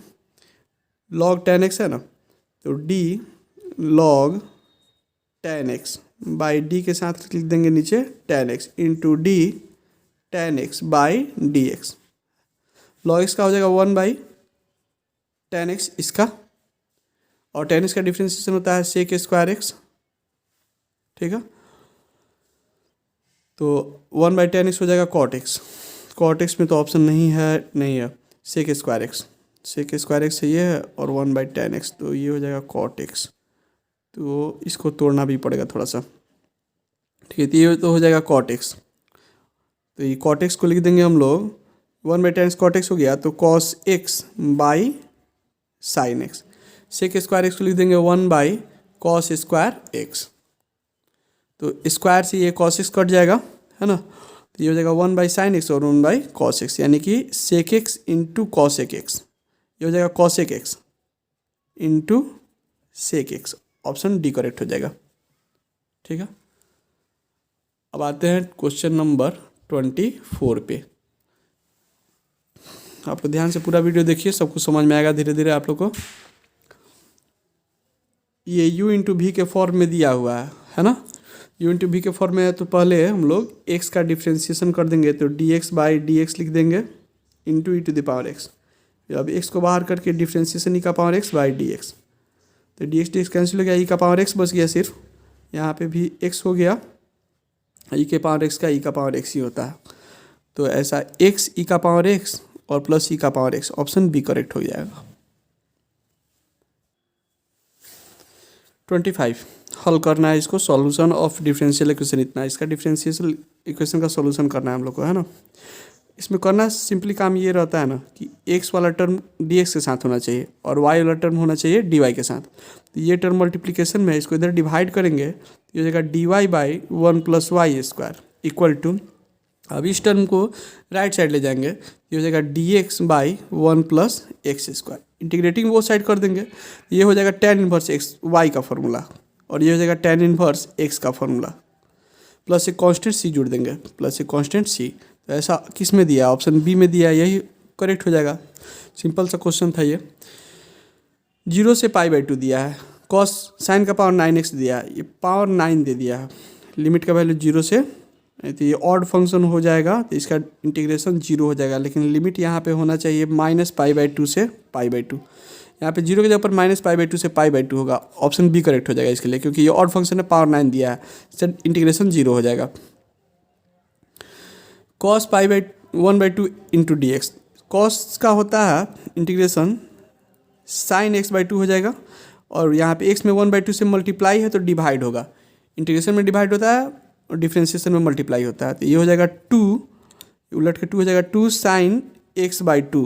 log tan x है ना, तो d log tan x by d के साथ लिख देंगे नीचे tan x into D tan x by d x. log x का हो जाएगा 1 बाई tan x इसका, और tan x का डिफ्रेंशिएशन होता है sec स्क्वायर x, ठीक है, तो 1 बाई tan x हो जाएगा cot x, cot x में तो ऑप्शन नहीं है sec स्क्वायर x ये है, और 1 बाई tan x, तो ये हो जाएगा cot x, तो इसको तोड़ना भी पड़ेगा थोड़ा सा, ठीक है, तो ये तो हो जाएगा cot x, तो ये cot x को लिख देंगे हम लोग 1 बाई tan cot x हो गया, तो cos x by sin x, sec square x को लिख देंगे 1 बाई cos स्क्वायर x, तो स्क्वायर से ये cos x कट जाएगा, है ना, तो ये हो जाएगा 1 बाई साइन एक्स और 1 बाई cos x, यानी कि sec x into cosec x, ये हो जाएगा cosec x into sec x, option D correct हो जाएगा, ठीक है। अब आते हैं क्वेश्चन नंबर 24 पे। आप लोग ध्यान से पूरा वीडियो देखिए, सब कुछ समझ में आएगा धीरे धीरे आप लोग को। ये u इंटू भी के फॉर्म में दिया हुआ है ना, u इंटू भी के फॉर्म में है, तो पहले हम लोग x का डिफ्रेंशिएशन कर देंगे, तो dx बाई डी एक्स लिख देंगे into e to the power x। अब x को बाहर करके डिफ्रेंशिएशन ई का power x by d x, तो डी एक्स कैंसिल हो गया, ई का पावर x बच गया सिर्फ, यहाँ पे भी x हो गया, ई के पावर x का ई का पावर x ही होता है, तो ऐसा x ई का पावर x और प्लस ई का power x, option B correct हो जाएगा। 25 हल करना है इसको, सॉल्यूशन ऑफ डिफरेंशियल इक्वेशन, इतना इसका डिफरेंशियल इक्वेशन का सॉल्यूशन करना है हम लोग को, है ना। इसमें करना सिंपली काम ये रहता है ना कि x वाला टर्म dx के साथ होना चाहिए और y वाला टर्म होना चाहिए dy के साथ, तो ये टर्म मल्टीप्लिकेशन में इसको इधर डिवाइड करेंगे, तो ये हो जाएगा dy by 1 plus y square equal to, अब इस टर्म को राइट साइड ले जाएंगे, ये हो जाएगा dx by 1 plus x square, integrating वो साइड कर देंगे, ये हो जाएगा tan इनवर्स x y का फॉर्मूला, और ये हो जाएगा tan इनवर्स x का फॉर्मूला, प्लस एक कांस्टेंट c जोड़ देंगे, प्लस एक कांस्टेंट c, तो ऐसा किस में दिया, ऑप्शन बी में दिया, यही करेक्ट हो जाएगा। सिंपल सा क्वेश्चन था ये। 0 से π/2 दिया है, कॉस साइन का पावर 9x दिया है, ये पावर 9 दे दिया है, लिमिट का वैल्यू 0 से, तो ये ऑड फंक्शन हो जाएगा, तो इसका इंटीग्रेशन 0 हो जाएगा, लेकिन लिमिट यहाँ पे होना चाहिए -π/2 से π/2, यहाँ पे 0 के जगह पर -π/2 से π/2 होगा, ऑप्शन बी करेक्ट हो जाएगा इसके लिए, क्योंकि ये ऑड फंक्शन है, पावर 9 दिया है, इसका इंटीग्रेशन 0 हो जाएगा। cos π/1/2 into d x, cos का होता है इंटीग्रेशन साइन x/2 हो जाएगा, और यहाँ पे x में 1/2 से मल्टीप्लाई है तो डिवाइड होगा, इंटीग्रेशन में डिवाइड होता है और डिफ्रेंशिएशन में मल्टीप्लाई होता है, तो ये हो जाएगा 2, उलट के 2 हो जाएगा 2 साइन x/2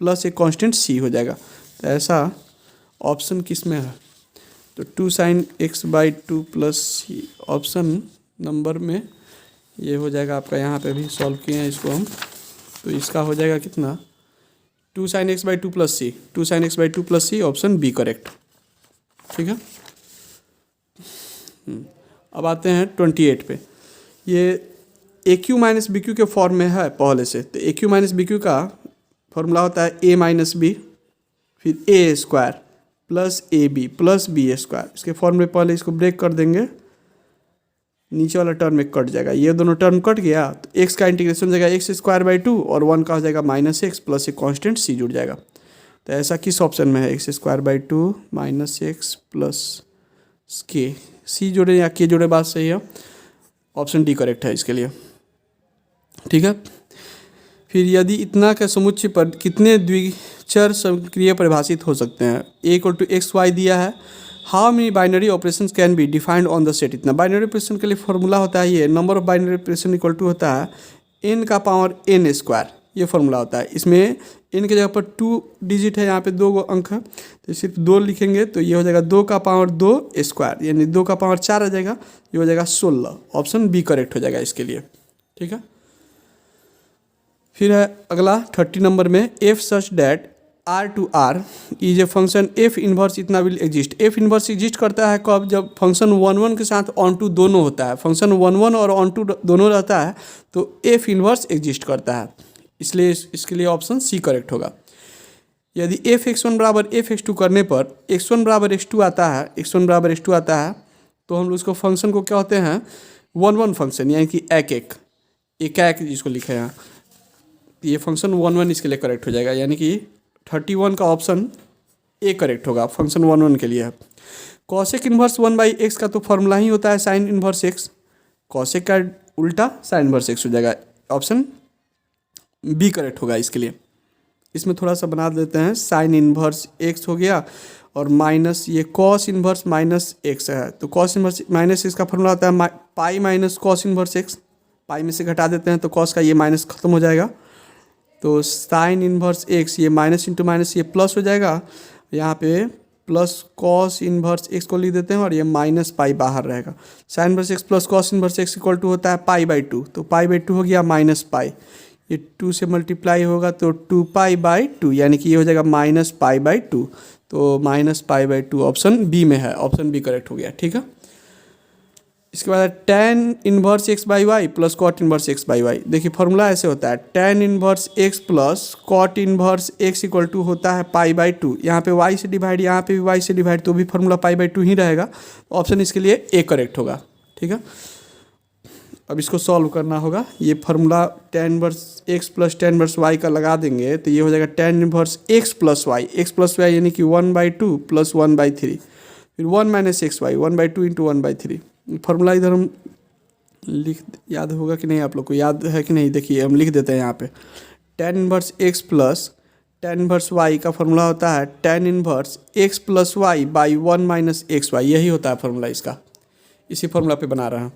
प्लस एक कांस्टेंट सी हो जाएगा। तो ऐसा ऑप्शन किस में है, तो 2 sin x/2 plus c option number में ये हो जाएगा आपका। यहाँ पे भी सॉल्व किए हैं इसको हम, तो इसका हो जाएगा कितना, 2 sin x/2 plus c, 2 sin x/2 plus c, option B correct. ठीक है। अब आते हैं 28 पे। ये a cube minus b cube के फॉर्म में है पहले से, तो a cube minus b cube का फॉर्मूला होता है ए माइनस बी फिर a square plus a b plus b square. इसके फॉर्म में पहले इसको ब्रेक कर देंगे, नीचे वाला टर्म में कट जाएगा, ये दोनों टर्म कट गया तो एक्स का इंटीग्रेशन हो जाएगा x² और 1 का हो जाएगा -x प्लस एक कांस्टेंट सी जुड़ जाएगा। तो ऐसा किस ऑप्शन में है, x² -x प्लस के, सी जोड़े या के जोड़े, बात सही है, ऑप्शन डी करेक्ट है इसके लिए। ठीक है। फिर यदि इतना का समुच्चय पर कितने द्विचर सक्रिय परिभाषित हो सकते हैं, a = x y दिया है, how many binary operations can be defined on the set. इतना बाइनरी ऑपरेशन के लिए फॉर्मूला होता है, ये number of binary operation equal to होता है n का पावर n², ये फॉर्मूला होता है। इसमें n के जगह पर 2 डिजिट है, यहाँ पे 2 अंक है, तो सिर्फ 2 लिखेंगे तो ये हो जाएगा 2 का पावर 2² यानी 2 का पावर 4 आ जाएगा, ये हो जाएगा 16, ऑप्शन बी करेक्ट हो जाएगा इसके लिए। ठीक है। फिर है अगला 30 नंबर में, f such that R/R is a function f inverse इतना will exist. F inverse exist करता है कब, जब फंक्शन 1 के साथ ऑन टू दोनों होता है, फंक्शन 1 और ऑन टू दोनों रहता है तो एफ इन्वर्स एग्जिस्ट करता है, इसलिए इसके लिए ऑप्शन सी करेक्ट होगा। यदि f(x1) बराबर f(x2) करने पर x1 बराबर x2 आता है, x1 बराबर x2 आता है, तो हम उसको फंक्शन को क्या होते हैं 1 फंक्शन, यानी कि एक जिसको लिखे हैं, ये फंक्शन 1 इसके लिए करेक्ट हो जाएगा, यानी कि 31 का ऑप्शन ए करेक्ट होगा, फंक्शन 1 के लिए है। कॉसेक इन्वर्स 1/x का तो फॉर्मूला ही होता है साइन इन्वर्स x, कॉसेक का उल्टा साइन इन्वर्स x हो जाएगा, ऑप्शन बी करेक्ट होगा इसके लिए। इसमें थोड़ा सा बना देते हैं, साइन इन्वर्स x हो गया और माइनस ये कॉस इन्वर्स -x है, तो कॉस इन्वर्स -x का फॉर्मूला होता है pi minus cos inverse x, पाई में से घटा देते हैं तो कॉस का ये माइनस खत्म हो जाएगा, तो साइन इन्वर्स x ये माइनस इंटू माइनस ये प्लस हो जाएगा, यहाँ पे प्लस कॉस इन्वर्स x को लिख देते हैं और ये माइनस पाई बाहर रहेगा। Sine inverse x plus cos inverse x equal to होता है π/2, तो π/2 हो गया माइनस पाई, ये 2 से मल्टीप्लाई होगा तो 2π/2 यानी कि ये हो जाएगा -π/2, तो -π/2 ऑप्शन बी में है, ऑप्शन बी करेक्ट हो गया। ठीक है। इसके बाद tan inverse x/y plus cot inverse x/y, देखिए फॉर्मूला ऐसे होता है tan inverse x plus cot inverse x equal to होता है π/2, यहाँ पे y से डिवाइड, यहाँ पे भी y से डिवाइड, तो भी फॉर्मूला π/2 ही रहेगा, ऑप्शन इसके लिए ए करेक्ट होगा। ठीक है। अब इसको सॉल्व करना होगा, ये formula tan inverse x plus tan inverse y का लगा देंगे तो ये हो जाएगा tan inverse x plus y यानी कि 1/2 प्लस 1/3, फिर 1 - xy 1/2 इंटू 1/3। फार्मूला इधर हम याद होगा कि नहीं, आप लोग को याद है कि नहीं, देखिए हम लिख देते हैं यहाँ पे, tan inverse x plus tan inverse y का फार्मूला होता है tan inverse x plus y by 1 - xy, यही होता है फार्मूला इसका, इसी फार्मूला पे बना रहे हैं।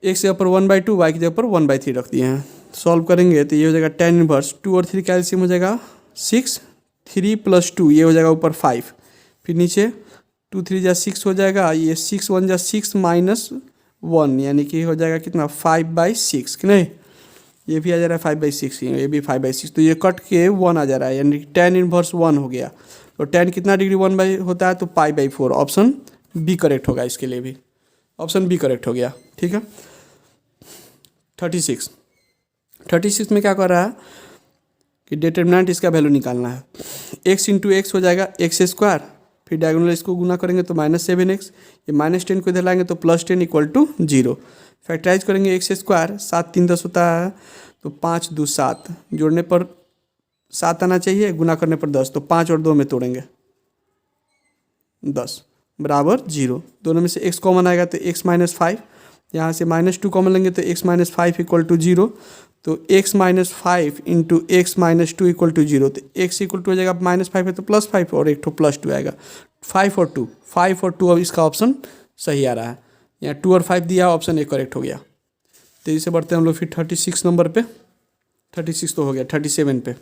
x के ऊपर 1/2, y की जगह पर 1/3 रख दिए हैं, सॉल्व करेंगे तो ये हो जाएगा tan इन्वर्स 2 और 3 कैल्शियम हो जाएगा 6, 3 + 2 ये हो जाएगा ऊपर 5, फिर नीचे 2 3 जा 6 हो जाएगा, ये 6 1 जा 6 -1 यानी कि हो जाएगा कितना 5/6 कि नहीं, ये भी आ जा रहा है 5/6, ये भी 5/6, तो ये कट के 1 आ जा रहा है, यानी tan इन्वर्स 1 हो गया, तो tan कितना डिग्री 1 होता है तो π/4, ऑप्शन बी करेक्ट होगा इसके लिए भी, ऑप्शन बी करेक्ट हो गया। ठीक है। 36 में क्या कर रहा है कि डिटर्मिनेंट इसका वैल्यू निकालना है, x इंटू एक्स हो जाएगा x², फिर डायगोनल इसको गुना करेंगे तो -7x, ये -10 को इधर लाएंगे तो +10 = 0, फैक्टराइज करेंगे x², 7 3 10 होता है तो 5 2 7, जोड़ने पर 7 आना चाहिए, गुना करने पर 10, तो 5 और 2 में तोड़ेंगे 10 बराबर 0, दोनों में से x कॉमन आएगा तो x - 5, यहाँ से -2 कॉमन लेंगे तो x - 5 = 0, तो x - 5 इंटू x - 2 = 0, तो x इक्वल टू हो जाएगा -5 है तो +5 और एक तो +2 आएगा, 5 और 2 अब इसका ऑप्शन सही आ रहा है, यहाँ 2 और 5 दिया, ऑप्शन ए करेक्ट हो गया। तेजी से बढ़ते हैं हम लोग फिर 36 नंबर पे, 36 तो हो गया, 37 पे।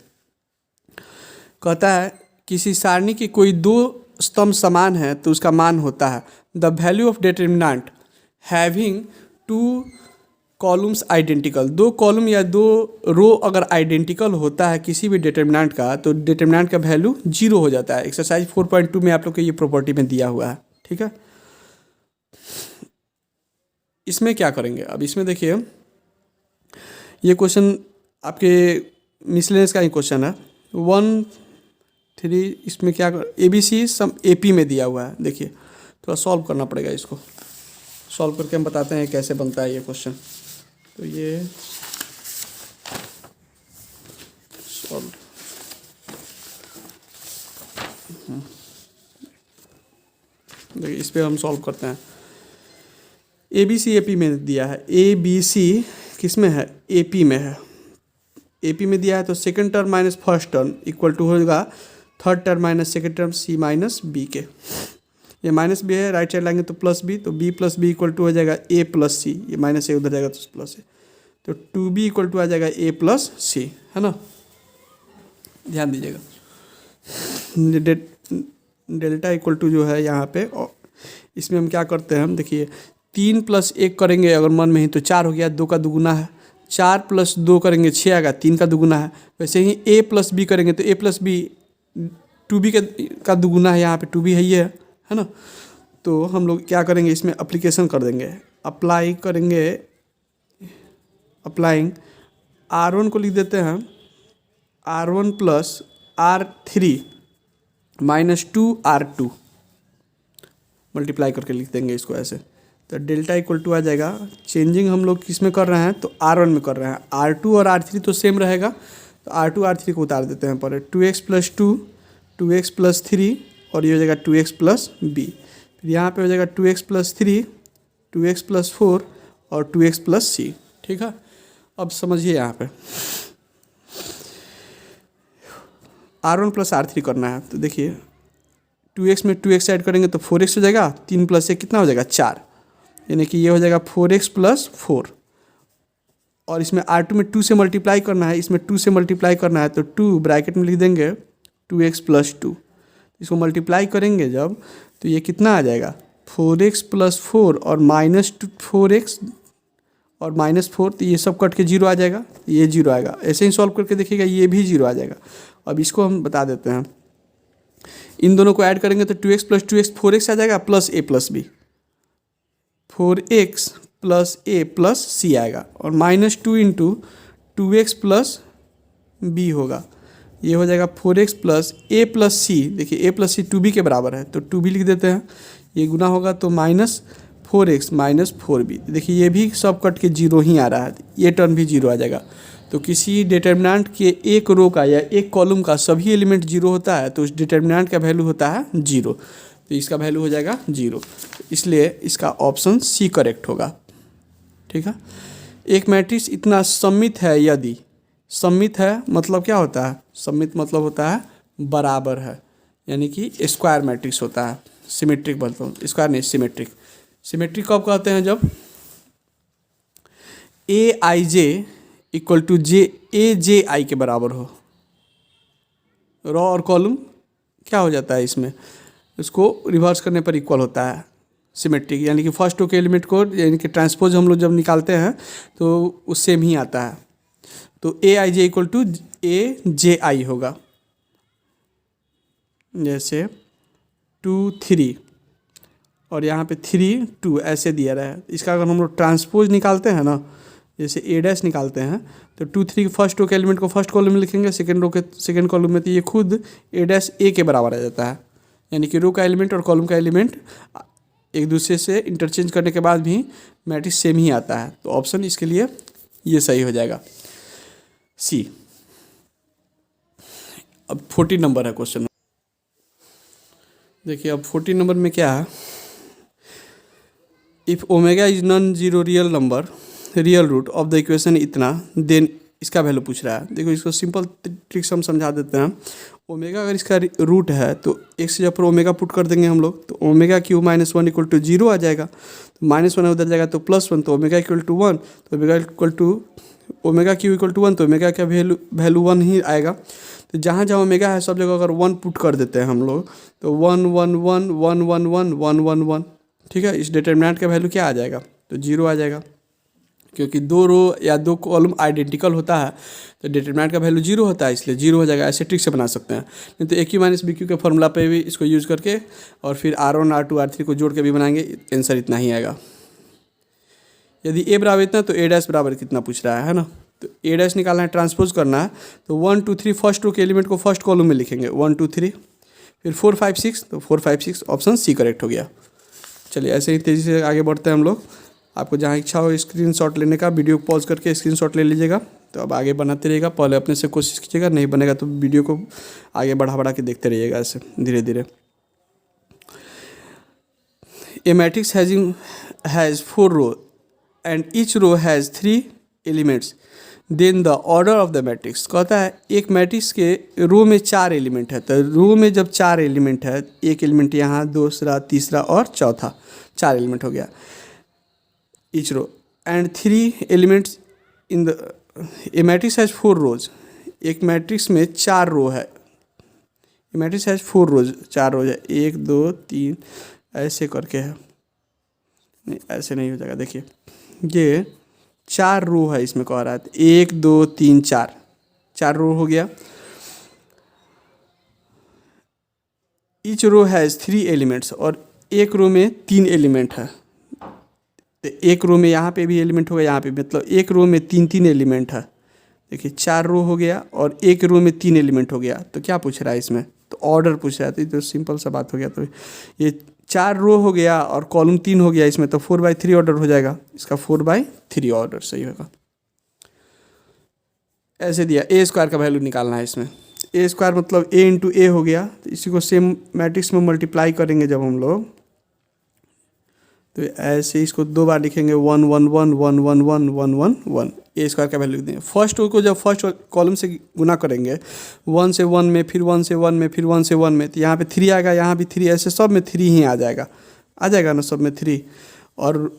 कहता है किसी सारणी के कोई दो स्तंभ समान है तो उसका मान होता है the value of determinant having two columns identical. दो कॉलम या दो रो अगर आइडेंटिकल होता है किसी भी डिटर्मिनेंट का तो डिटर्मिनेंट का वैल्यू 0 हो जाता है। एक्सरसाइज 4.2 में आप लोग को ये प्रॉपर्टी में दिया हुआ है। ठीक है, इसमें क्या करेंगे अब इसमें देखिए ये क्वेश्चन आपके मिसलेनियस का ही क्वेश्चन है 1-3। इसमें क्या ABC सम AP में दिया हुआ है। देखिए थोड़ा सॉल्व करना पड़ेगा, इसको सॉल्व करके हम बताते हैं कैसे बनता है ये क्वेश्चन। तो ये सॉल्व देखिए इस पर हम सॉल्व करते हैं। ABC AP में दिया है, ABC किस में है AP में है। AP में दिया है तो second term minus first term equal to होगा third term minus second term C minus B के। ये माइनस B है, राइट साइड लाएंगे तो प्लस B, तो B plus B equal to हो जाएगा A प्लस C। ये माइनस A उधर जाएगा तो प्लस A, तो 2B इक्वल टू आ जाएगा A प्लस C, है ना। ध्यान दीजिएगा डेल्टा इक्वल टू जो है यहाँ पे, इसमें हम क्या करते हैं, हम देखिए 3 + 1 करेंगे अगर मन में ही तो 4 हो गया, 2 का दुगुना है। 4 + 2 करेंगे 6 आएगा, 3 का दुगुना है। वैसे ही A प्लस B करेंगे तो A प्लस बी 2B का दुगुना है, यहाँ पे 2B है, ये है ना। तो हम लोग क्या करेंगे इसमें अप्लीकेशन कर देंगे, अप्लाई करेंगे। अप्लाइंग R1 को लिख देते हैं R1 + R3 - 2R2 मल्टीप्लाई करके लिख देंगे इसको ऐसे। तो डेल्टा इक्वल टू आ जाएगा, चेंजिंग हम लोग किस में कर रहे हैं तो R1 में कर रहे हैं। R2 और R3 तो सेम रहेगा, तो R2 R3 को उतार देते हैं पर 2x + 2 2x + 3 और ये हो जाएगा 2x + b। फिर यहाँ पे हो जाएगा 2x + 3 2x + 4 और 2x + c। ठीक है, अब समझिए यहाँ पे R1 + R3 करना है। तो देखिए 2x में 2x ऐड करेंगे तो 4x हो जाएगा, 3 + 1 कितना हो जाएगा 4, यानी कि ये हो जाएगा 4x + 4। और इसमें R2 में 2 से मल्टीप्लाई करना है, इसमें 2 से मल्टीप्लाई करना है तो 2 ब्रैकेट में लिख देंगे 2x + 2। इसको मल्टीप्लाई करेंगे जब तो ये कितना आ जाएगा 4x + 4 और -4x और -4, तो ये सब कट के 0 आ जाएगा, ये 0 आएगा। ऐसे ही सॉल्व करके देखिएगा ये भी 0 आ जाएगा। अब इसको हम बता देते हैं, इन दोनों को ऐड करेंगे तो 2x + 2x 4x आ जाएगा plus a + b, 4x + a + c आएगा और -2 × 2x + b होगा। ये हो जाएगा 4x + a + c। देखिए a + c 2b के बराबर है तो 2b लिख देते हैं, ये गुना होगा तो -4x - 4b। देखिए ये भी सब कट के 0 ही आ रहा है, ये टर्म भी 0 आ जाएगा। तो किसी डिटर्मिनेंट के एक रो का या एक कॉलम का सभी एलिमेंट 0 होता है तो उस डिटर्मिनेंट का वैल्यू होता है 0, तो इसका वैल्यू हो जाएगा 0। इसलिए इसका ऑप्शन C करेक्ट होगा। ठीक है, एक मैट्रिक्स इतना सममित है, यदि सममित है मतलब क्या होता है, सममित मतलब होता है बराबर है, यानी कि स्क्वायर मैट्रिक्स होता है। सिमेट्रिक बोलते हैं, स्क्वायर नहीं सिमेट्रिक। सिमेट्रिक कब कहते हैं, जब Aij = Aj के बराबर हो। रॉ और कॉलम क्या हो जाता है इसमें, इसको रिवर्स करने पर इक्वल होता है सिमेट्रिक, यानी कि फर्स्ट रो के एलिमेंट को यानी कि ट्रांसपोज हम लोग जब निकालते हैं तो उस सेम ही आता है। तो Aij = Aj होगा, जैसे 2 3 और यहाँ पे 3 2 ऐसे दिया रहा है। इसका अगर हम लोग ट्रांसपोज निकालते हैं ना, जैसे A' निकालते हैं तो 2 3 फर्स्ट रो के एलिमेंट को फर्स्ट कॉलम में लिखेंगे, सेकंड रो के सेकंड कॉलम में, तो ये खुद A' के बराबर आ जाता है। यानी कि रो का एलिमेंट और कॉलम का एलिमेंट एक दूसरे से इंटरचेंज करने के बाद भी मैट्रिक्स सेम ही आता है। तो ऑप्शन इसके लिए ये सही हो जाएगा C। अब 14 नंबर है क्वेश्चन। देखिए अब 14 नंबर में क्या है, if omega is non zero real number real root of the equation इतना, देन इसका वैल्यू पूछ रहा है। देखो इसको सिंपल ट्रिक्स हम समझा देते हैं। ओमेगा अगर इसका रूट है तो एक से जब पर ओमेगा पुट कर देंगे हम लोग, तो ओमेगा क्यू -1 = 0 आ जाएगा, तो -1 उधर जाएगा तो +1, तो ओमेगा = 1, तो ओमेगा क्यू = 1, तो ओमेगा का वैल्यू 1 ही आएगा। तो जहाँ जहाँ ओमेगा है सब जगह अगर 1 पुट कर देते हैं हम लोग तो 1 1 1 1 1 1 1 1 1, ठीक है। इस डिटरमिनेंट का वैल्यू क्या आ जाएगा, तो 0 आ जाएगा, क्योंकि 2 रो या 2 कॉलम आइडेंटिकल होता है तो डिटरमिनेंट का वैल्यू 0 होता है, इसलिए 0 हो जाएगा। ऐसे ट्रिक से बना सकते हैं, नहीं तो AQ माइनस BQ के फॉर्मूला पे भी इसको यूज़ करके और फिर R1 R2 R3 को जोड़ के भी बनाएंगे, आंसर इतना ही आएगा। यदि A बराबर इतना तो A डैश बराबर कितना पूछ रहा है ना, तो A डैश निकालना है, ट्रांसपोज करना है, तो 1 2 3 फर्स्ट रो के एलिमेंट को फर्स्ट कॉलम में लिखेंगे 1 2 3, फिर 4 5 6, तो 4 5 6 ऑप्शन C करेक्ट हो गया। चलिए ऐसे ही तेज़ी से आगे बढ़ते हैं हम लोग। आपको जहाँ इच्छा हो स्क्रीनशॉट लेने का, वीडियो को पॉज करके स्क्रीनशॉट ले लीजिएगा। तो अब आगे बनाते रहिएगा, पहले अपने से कोशिश कीजिएगा, नहीं बनेगा तो वीडियो को आगे बढ़ा के देखते रहिएगा ऐसे धीरे धीरे। A matrix has 4 row and each row has 3 elements, then the order of the matrix. कहता है एक मैट्रिक्स के रो में 4 एलिमेंट है, तो रो में जब 4 एलिमेंट है, एक एलिमेंट यहाँ, दूसरा, तीसरा और चौथा, 4 एलिमेंट हो गया each row and 3 elements in the a matrix has 4 rows। एक मैट्रिक्स में 4 रो है, मैट्रिक्स हैज 4 रोज, 4 रोज है, 1 2 3 ऐसे करके है, नहीं ऐसे नहीं हो जाएगा। देखिए ये 4 रो है, इसमें कह रहा है 1 2 3 4 रो हो गया। ईच रो हैज़ 3 एलिमेंट्स, और एक रो में 3 एलिमेंट है, तो एक रो में यहाँ पे भी एलिमेंट होगा, यहाँ पे मतलब एक रो में 3 एलिमेंट है। देखिए 4 रो हो गया और एक रो में 3 एलिमेंट हो गया, तो क्या पूछ रहा है इसमें, तो ऑर्डर पूछ रहा है। तो ये तो सिंपल सा बात हो गया। तो ये 4 रो हो गया और कॉलम 3 हो गया, इसमें तो 4/3 ऑर्डर हो जाएगा, इसका 4/3 ऑर्डर सही होगा। ऐसे दिया A² का वैल्यू निकालना है इसमें। A² मतलब A इंटू A हो गया, तो इसी को सेम मैट्रिक्स में मल्टीप्लाई करेंगे जब हम लोग, तो ऐसे इसको 2 बार लिखेंगे 1 1 1 1 1 1 1 1 1। A² का वैल्यू देंगे। फर्स्ट रो को जब फर्स्ट कॉलम से गुना करेंगे 1 से 1 में, फिर 1 से 1 में, फिर 1 से 1 में, तो यहाँ पे 3 आएगा, यहाँ भी 3, ऐसे सब में 3 ही आ जाएगा ना, सब में 3। और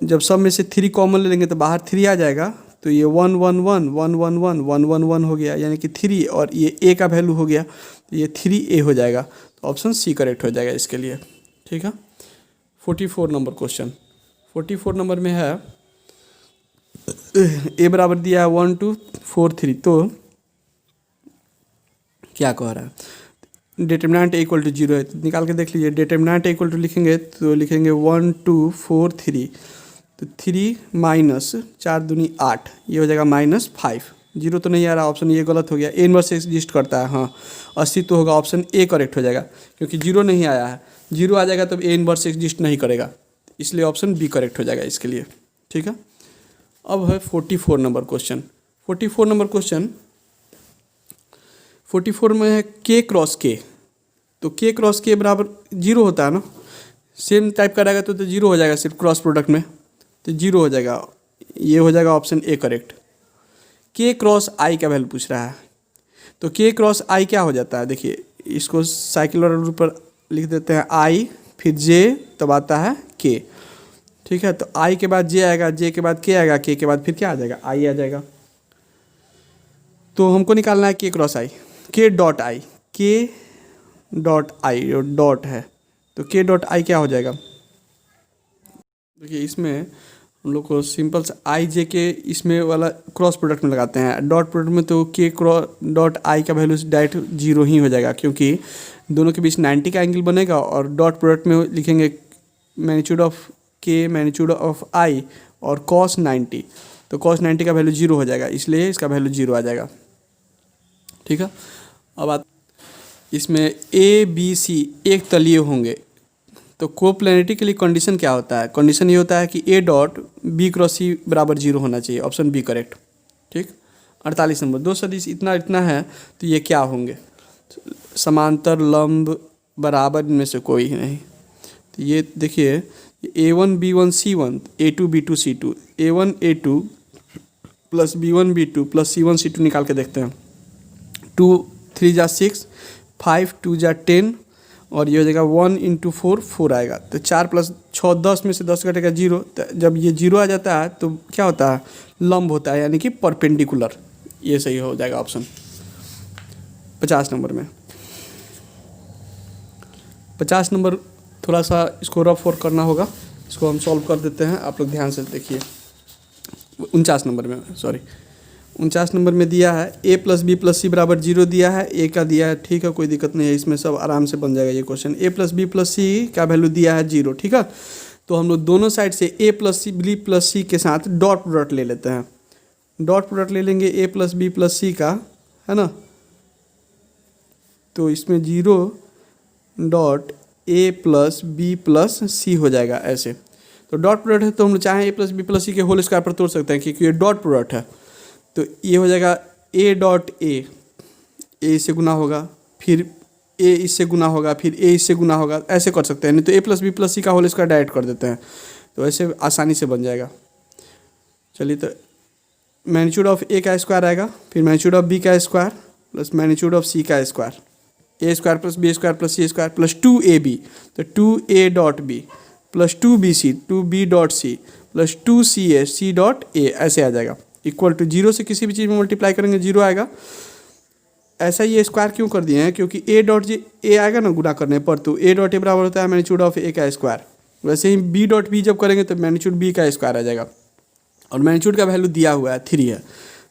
जब सब में से 3 कॉमन ले लेंगे तो बाहर 3 आ जाएगा, तो ये 1 1 1 1 1 1 1 1 1 हो गया, यानी कि 3, और ये A का वैल्यू हो गया, तो ये 3A हो जाएगा, तो ऑप्शन C करेक्ट हो जाएगा इसके लिए, ठीक है। 44 नंबर क्वेश्चन, 44 नंबर में है A बराबर दिया है 1 2 4 3, तो क्या कह रहा है, डिटरमिनेंट इक्वल टू 0 है, तो निकाल के देख लीजिए। डिटरमिनेंट इक्वल टू लिखेंगे तो लिखेंगे 1 2 4 3, तो 3 माइनस 4 दूनी 8, ये हो जाएगा -5। 0 तो नहीं आ रहा, ऑप्शन ये गलत हो गया। A इनवर्स एग्जिस्ट करता है, हाँ 80 तो होगा, ऑप्शन A करेक्ट हो जाएगा, क्योंकि 0 नहीं आया है। 0 आ जाएगा तब A इनवर्स एग्जिस्ट नहीं करेगा, इसलिए ऑप्शन B करेक्ट हो जाएगा इसके लिए, ठीक है। अब है 44 नंबर क्वेश्चन। 44 नंबर क्वेश्चन 44 में है K क्रॉस K, तो K क्रॉस K बराबर 0 होता है ना, सेम टाइप का रहेगा तो 0 हो जाएगा, सिर्फ क्रॉस प्रोडक्ट में तो 0 हो जाएगा, ये हो जाएगा option A correct. K cross I का वैल्यू पूछ रहा है, तो K क्रॉस I क्या हो जाता है, देखिए इसको साइक्युलर रूप पर लिख देते हैं I, फिर J, तब आता है K, ठीक है। तो I के बाद J आएगा, J के बाद K आएगा, K के बाद फिर क्या आ जाएगा, I आ जाएगा। तो हमको निकालना है K cross I, K dot I, K dot I dot है, तो K डॉट I क्या हो जाएगा, देखिए इसमें हम लोग को सिंपल से आई जे के इसमें वाला क्रॉस प्रोडक्ट में लगाते हैं, डॉट प्रोडक्ट में तो के डॉट आई का वैल्यू डायरेक्ट 0 ही हो जाएगा, क्योंकि दोनों के बीच 90 का एंगल बनेगा, और डॉट प्रोडक्ट में लिखेंगे मैग्नीट्यूड ऑफ के, मैग्नीट्यूड ऑफ आई और कॉस 90, तो कॉस 90 का वैल्यू 0 हो जाएगा, इसलिए इसका वैल्यू 0 आ जाएगा, ठीक है। अब इसमें ए बी सी एक तलीय होंगे, तो कोप्लेनिटी के लिए कंडीशन क्या होता है, कंडीशन ये होता है कि A dot B cross C बराबर 0 होना चाहिए, ऑप्शन B करेक्ट, ठीक। 48 नंबर, 2 सदिश इतना इतना है तो ये क्या होंगे, समांतर, लंब, बराबर, इनमें से कोई ही नहीं। तो ये देखिए A1 B1 C1, A2 B2 C2, A1 A2 plus B1 B2 plus C1 C2 निकाल के देखते हैं। 2 3 जा 6, 5 2 जा 10, और ये हो जाएगा 1 इंटू 4 4 आएगा, तो 4 प्लस 6 10 में से 10 कटेगा 0, तो जब ये 0 आ जाता है तो क्या होता है, लंब होता है, यानी कि परपेंडिकुलर, ये सही हो जाएगा ऑप्शन। 50 नंबर में। 50 नंबर थोड़ा सा इसको रफ वर्क करना होगा, इसको हम सॉल्व कर देते हैं, आप लोग ध्यान से देखिए। 49 नंबर में, सॉरी 49 नंबर में दिया है a प्लस बी प्लस सी बराबर 0 दिया है, a का दिया है, ठीक है, कोई दिक्कत नहीं है, इसमें सब आराम से बन जाएगा ये question. a plus b plus c का वैल्यू दिया है 0, ठीक है। तो हम लोग दोनों साइड से a plus c b plus c के साथ डॉट प्रोडक्ट ले लेते हैं। डॉट प्रोडक्ट ले लेंगे a plus b plus c का, है ना। तो इसमें 0 dot a plus b plus c हो जाएगा ऐसे। तो डॉट प्रोडक्ट है तो हम लोग चाहें a plus b plus c के होल स्क्वायर पर तोड़ सकते हैं, क्योंकि ये डॉट प्रोडक्ट है। तो ये हो जाएगा a डॉट a इससे गुना होगा, फिर a इससे गुना होगा, फिर a इससे गुना होगा, ऐसे कर सकते हैं। नहीं तो a plus b plus c का होल स्क्वायर डायरेक्ट कर देते हैं, तो ऐसे आसानी से बन जाएगा। चलिए, तो मैग्नीट्यूड ऑफ a का स्क्वायर आएगा, फिर मैग्नीट्यूड ऑफ b का square plus magnitude of c का square, a square plus b square plus c square plus 2ab, तो 2a dot b plus 2bc 2b dot c plus 2ca c dot a, ऐसे आ जाएगा। Equal to 0 से किसी भी चीज़ में multiply करेंगे 0 आएगा। ऐसा ये स्क्वायर क्यों कर दिए हैं, क्योंकि a डॉट जी a आएगा ना गुना करने पर, तो a डॉट a बराबर होता है मैग्नीट्यूड ऑफ a का स्क्वायर। वैसे ही b डॉट b जब करेंगे तो मैग्नीट्यूड b का स्क्वायर आ जाएगा, और मैग्नीट्यूड का वैल्यू दिया हुआ है 3 है,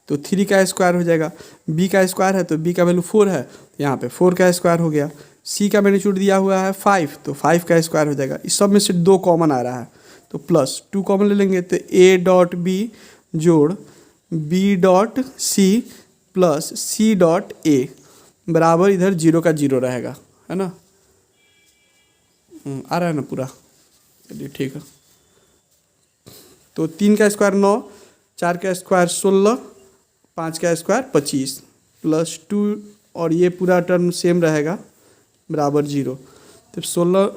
तो 3 का स्क्वायर हो जाएगा। b का स्क्वायर है तो b का वैल्यू 4 है, यहाँ पे 4 का स्क्वायर हो गया। c का मैग्नीट्यूड दिया हुआ है 5, तो 5 का स्क्वायर हो जाएगा। इस सब में से 2 कॉमन आ रहा है, तो प्लस 2 कॉमन ले लेंगे, तो a डॉट b जोड़ b dot c plus c dot a बराबर इधर 0 का 0 रहेगा, है ना। आ रहा है ना पूरा, चलिए ठीक है। तो 3 का स्क्वायर 9, 4 का स्क्वायर 16, 5 का स्क्वायर 25 प्लस 2, और ये पूरा टर्म सेम रहेगा बराबर 0। तो 16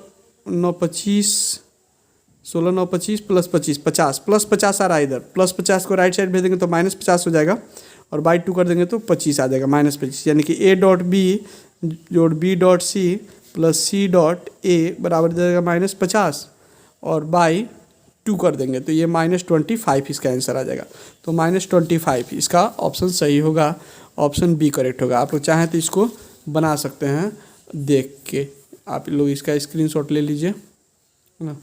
9 25, 16 9 25 प्लस 25 50, प्लस 50 आ रहा है इधर, प्लस 50 को राइट साइड भेज देंगे तो माइनस 50 हो जाएगा, और बाई 2 कर देंगे तो 25 आ जाएगा, माइनस 25, यानी कि a डॉट b जोड़ b dot c plus c dot a बराबर जाएगा माइनस 50, और बाई 2 कर देंगे तो ये -25 इसका आंसर आ जाएगा। तो -25 इसका ऑप्शन सही होगा, ऑप्शन बी करेक्ट होगा। आप लोग चाहें तो इसको बना सकते हैं देख के, आप लोग इसका स्क्रीनशॉट ले लीजिए, है ना।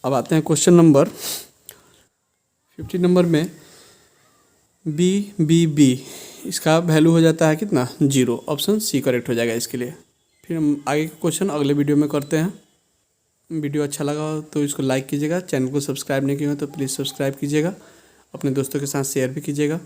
अब आते हैं क्वेश्चन नंबर 50 नंबर में b इसका वैल्यू हो जाता है कितना 0, ऑप्शन सी करेक्ट हो जाएगा इसके लिए। फिर हम आगे के क्वेश्चन अगले वीडियो में करते हैं। वीडियो अच्छा लगा हो तो इसको लाइक कीजिएगा, चैनल को सब्सक्राइब नहीं किया हो तो प्लीज़ सब्सक्राइब कीजिएगा, अपने दोस्तों के साथ शेयर भी कीजिएगा।